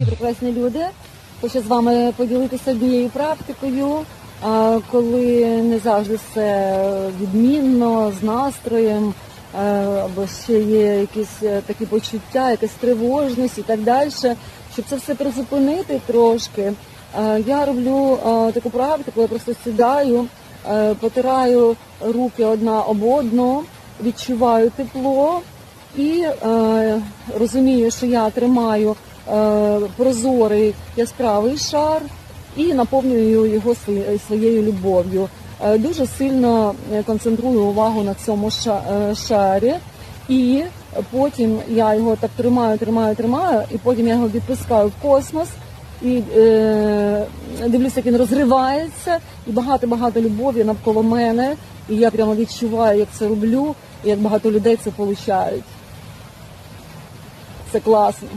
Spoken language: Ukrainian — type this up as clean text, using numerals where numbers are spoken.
Прекрасні люди, хочу з вами поділитися однією практикою, коли не завжди все відмінно, з настроєм, або ще є якісь такі почуття, якась тривожність і так далі. Щоб це все призупинити трошки, я роблю таку практику, я просто сідаю, потираю руки одна об одну, відчуваю тепло і розумію, що я тримаю прозорий яскравий шар і наповнюю його своєю любов'ю. Дуже сильно концентрую увагу на цьому шарі, і потім я його так тримаю, і потім я його відпускаю в космос, і дивлюся, як він розривається, і багато любові навколо мене, і я прямо відчуваю, як це роблю, і як багато людей це получають. Це класно.